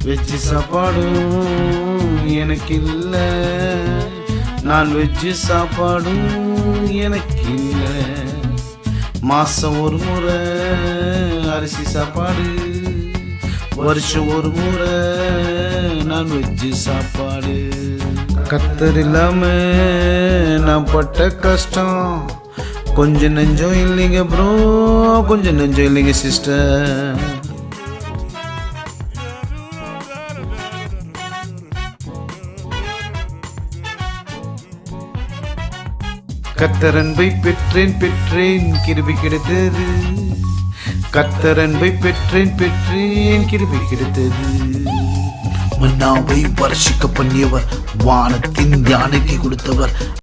Veg சாப்பாடும் எனக்கு இல்லை, நான் வெஜ்ஜு சாப்பாடும் எனக்கு இல்லை. மாசம் ஒரு முறை அரிசி சாப்பாடு, வருஷம் ஒரு முறை நான் வெஜ்ஜு சாப்பாடு. கத்தர் இல்லாம நான் பட்ட கஷ்டம் கொஞ்சம் நெஞ்சம் இல்லைங்க ப்ரோ, கொஞ்சம் நெஞ்சம் இல்லைங்க சிஸ்டர். கர்த்தர் அன்பை பெற்றேன் பெற்றேன் கிருபை கிடைத்தது, கர்த்தர் அன்பை பெற்றேன் பெற்றேன் கிருபை கிடைத்தது. மன்னாவை வருஷிக்க பண்ணியவர், வானத்தின் தியானத்தை கொடுத்தவர்.